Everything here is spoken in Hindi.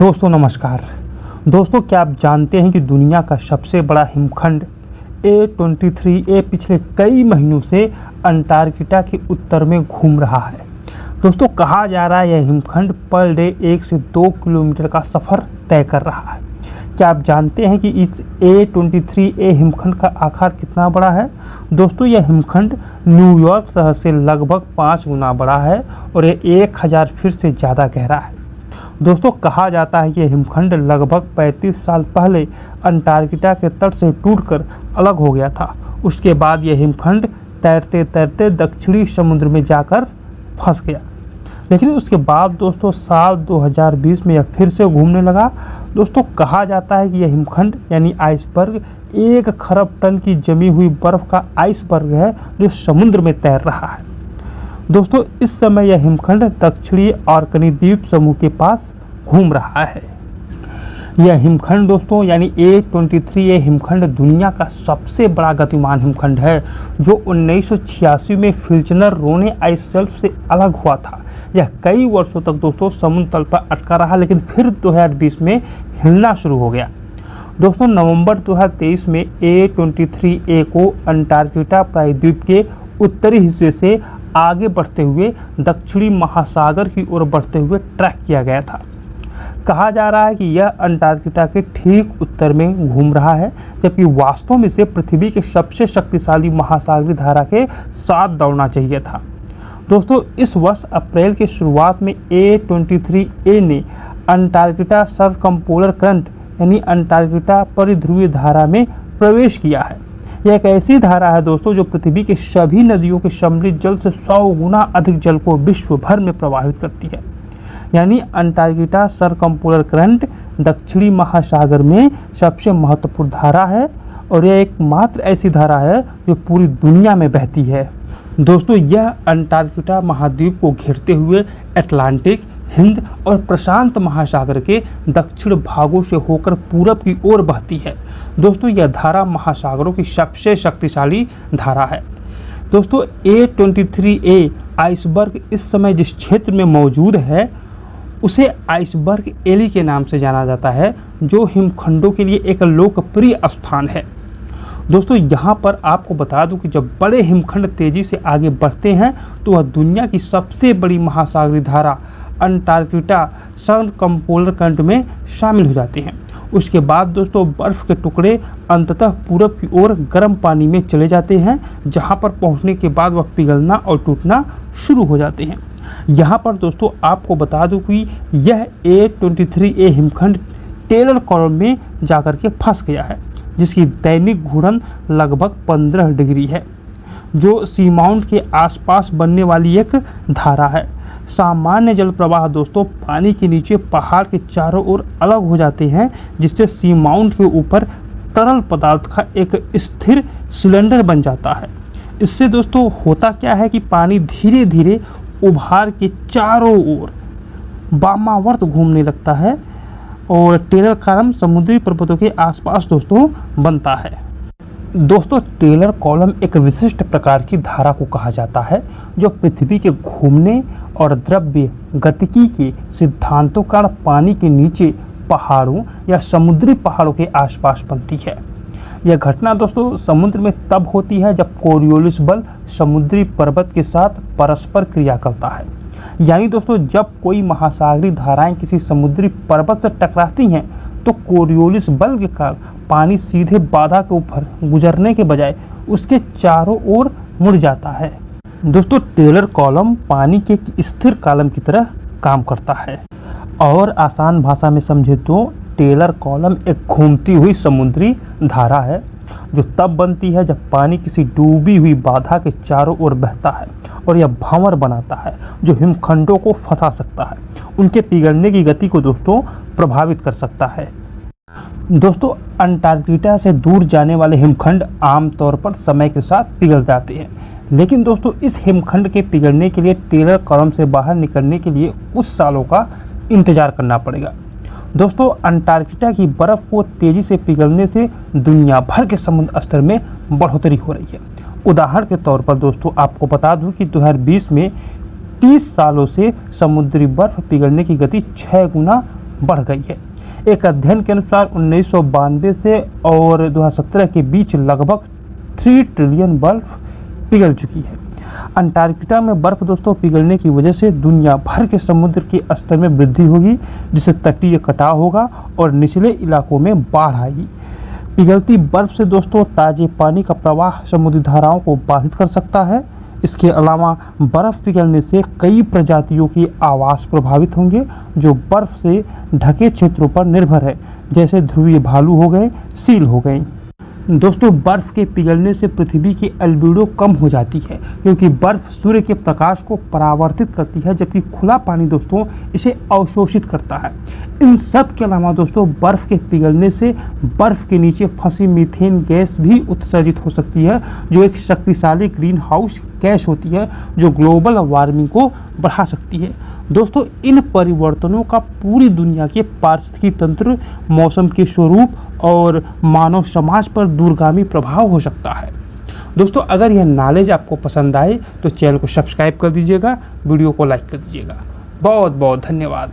दोस्तों नमस्कार। दोस्तों क्या आप जानते हैं कि दुनिया का सबसे बड़ा हिमखंड A23A पिछले कई महीनों से अंटार्कटिका के उत्तर में घूम रहा है। दोस्तों कहा जा रहा है यह हिमखंड पर डे 1 से 2 किलोमीटर का सफ़र तय कर रहा है। क्या आप जानते हैं कि इस A23A हिमखंड का आकार कितना बड़ा है? दोस्तों यह हिमखंड न्यूयॉर्क शहर से लगभग 5 गुना बड़ा है और यह 1000 फीट से ज़्यादा गहरा है। दोस्तों कहा जाता है कि यह हिमखंड लगभग 35 साल पहले अंटार्कटिका के तट से टूटकर अलग हो गया था। उसके बाद यह हिमखंड तैरते तैरते दक्षिणी समुद्र में जाकर फंस गया। लेकिन उसके बाद दोस्तों साल 2020 में यह फिर से घूमने लगा। दोस्तों कहा जाता है कि यह हिमखंड यानी आइसबर्ग 1 खरब टन की जमी हुई बर्फ़ का आइसबर्ग है जो समुद्र में तैर रहा है। दोस्तों इस समय यह हिमखंड दक्षिणी ऑर्कनी द्वीप समूह के पास घूम रहा है। यह हिमखंड दोस्तों यानी A23A हिमखंड दुनिया का सबसे बड़ा गतिमान हिमखंड है जो 1986 में फिल्चनर रोने आइस शेल्फ से अलग हुआ था। यह कई वर्षों तक दोस्तों समुद्र तल पर अटका रहा, लेकिन फिर 2020 में हिलना शुरू हो गया। दोस्तों नवंबर 2023 में A23A को अंटार्कटिका प्रायद्वीप के उत्तरी हिस्से से आगे बढ़ते हुए दक्षिणी महासागर की ओर बढ़ते हुए ट्रैक किया गया था। कहा जा रहा है कि यह अंटार्कटिका के ठीक उत्तर में घूम रहा है, जबकि वास्तव में इसे पृथ्वी के सबसे शक्तिशाली महासागरीय धारा के साथ दौड़ना चाहिए था। दोस्तों इस वर्ष अप्रैल के शुरुआत में A23A ने अंटार्कटिका सरकमपोलर करंट यानी अंटार्कटिका परिध्रुवीय धारा में प्रवेश किया है। यह एक ऐसी धारा है दोस्तों जो पृथ्वी के सभी नदियों के सम्मिलित जल से 100 गुना अधिक जल को विश्व भर में प्रवाहित करती है। यानी अंटार्कटिका सरकमपोलर करंट दक्षिणी महासागर में सबसे महत्वपूर्ण धारा है और यह एकमात्र ऐसी धारा है जो पूरी दुनिया में बहती है। दोस्तों यह अंटार्कटिका महाद्वीप को घेरते हुए अटलांटिक, हिंद और प्रशांत महासागर के दक्षिण भागों से होकर पूरब की ओर बहती है। दोस्तों यह धारा महासागरों की सबसे शक्तिशाली धारा है। दोस्तों A23A आइसबर्ग इस समय जिस क्षेत्र में मौजूद है उसे आइसबर्ग एली के नाम से जाना जाता है, जो हिमखंडों के लिए एक लोकप्रिय स्थान है। दोस्तों यहाँ पर आपको बता दूं कि जब बड़े हिमखंड तेज़ी से आगे बढ़ते हैं तो वह दुनिया की सबसे बड़ी महासागरीय धारा अंटार्कटिका सरकमपोलर करंट में शामिल हो जाते हैं। उसके बाद दोस्तों बर्फ़ के टुकड़े अंततः पूरब की ओर गर्म पानी में चले जाते हैं, जहां पर पहुंचने के बाद वह पिघलना और टूटना शुरू हो जाते हैं। यहां पर दोस्तों आपको बता दूं कि यह A23A हिमखंड टेलर कॉलम में जाकर के फंस गया है, जिसकी दैनिक घूर्णन लगभग 15 डिग्री है, जो सी माउंट के आसपास बनने वाली एक धारा है। सामान्य जल प्रवाह दोस्तों पानी के नीचे पहाड़ के चारों ओर अलग हो जाते हैं, जिससे सी माउंट के ऊपर तरल पदार्थ का एक स्थिर सिलेंडर बन जाता है। इससे दोस्तों होता क्या है कि पानी धीरे धीरे उभार के चारों ओर वामावर्त घूमने लगता है और टेलर कॉलम समुद्री पर्वतों के आसपास दोस्तों बनता है। दोस्तों टेलर कॉलम एक विशिष्ट प्रकार की धारा को कहा जाता है जो पृथ्वी के घूमने और द्रव्य गतिकी के सिद्धांतों का पानी के नीचे पहाड़ों या समुद्री पहाड़ों के आसपास बनती है। यह घटना दोस्तों समुद्र में तब होती है जब कोरियोलिस बल समुद्री पर्वत के साथ परस्पर क्रिया करता है। यानी दोस्तों जब कोई महासागरीय धाराएं किसी समुद्री पर्वत से टकराती हैं तो कोरियोलिस बल के कारण पानी सीधे बाधा के ऊपर गुजरने के बजाय उसके चारों ओर मुड़ जाता है। दोस्तों टेलर कॉलम पानी के स्थिर कॉलम की तरह काम करता है और आसान भाषा में समझे तो टेलर कॉलम एक घूमती हुई समुद्री धारा है जो तब बनती है जब पानी किसी डूबी हुई बाधा के चारों ओर बहता है और यह भंवर बनाता है जो हिमखंडों को फंसा सकता है, उनके पिघलने की गति को दोस्तों प्रभावित कर सकता है। दोस्तों अंटार्कटिका से दूर जाने वाले हिमखंड आमतौर पर समय के साथ पिघल जाते हैं, लेकिन दोस्तों इस हिमखंड के पिघलने के लिए टेलर कॉलम से बाहर निकलने के लिए कुछ सालों का इंतजार करना पड़ेगा। दोस्तों अंटार्कटिका की बर्फ़ को तेज़ी से पिघलने से दुनिया भर के समुद्र स्तर में बढ़ोतरी हो रही है। उदाहरण के तौर पर दोस्तों आपको बता दूं कि 2020 में 30 सालों से समुद्री बर्फ पिघलने की गति 6 गुना बढ़ गई है। एक अध्ययन के अनुसार 1992 से और 2017 के बीच लगभग 3 ट्रिलियन बर्फ पिघल चुकी है। अंटार्कटिका में बर्फ दोस्तों पिघलने की वजह से दुनिया भर के समुद्र के स्तर में वृद्धि होगी, जिससे तटीय कटाव होगा और निचले इलाकों में बाढ़ आएगी। पिघलती बर्फ से दोस्तों ताजे पानी का प्रवाह समुद्री धाराओं को बाधित कर सकता है। इसके अलावा बर्फ पिघलने से कई प्रजातियों के आवास प्रभावित होंगे जो बर्फ से ढके क्षेत्रों पर निर्भर है, जैसे ध्रुवीय भालू हो गए, सील हो गए। दोस्तों बर्फ़ के पिघलने से पृथ्वी की एल्बिडो कम हो जाती है, क्योंकि बर्फ़ सूर्य के प्रकाश को परावर्तित करती है, जबकि खुला पानी दोस्तों इसे अवशोषित करता है। इन सब के अलावा दोस्तों बर्फ़ के पिघलने से बर्फ़ के नीचे फंसी मीथेन गैस भी उत्सर्जित हो सकती है, जो एक शक्तिशाली ग्रीन हाउस गैस होती है जो ग्लोबल वार्मिंग को बढ़ा सकती है। दोस्तों इन परिवर्तनों का पूरी दुनिया के पारिस्थितिकी तंत्र, मौसम के स्वरूप और मानव समाज पर दूरगामी प्रभाव हो सकता है। दोस्तों अगर यह नॉलेज आपको पसंद आए तो चैनल को सब्सक्राइब कर दीजिएगा, वीडियो को लाइक कर दीजिएगा। बहुत बहुत धन्यवाद।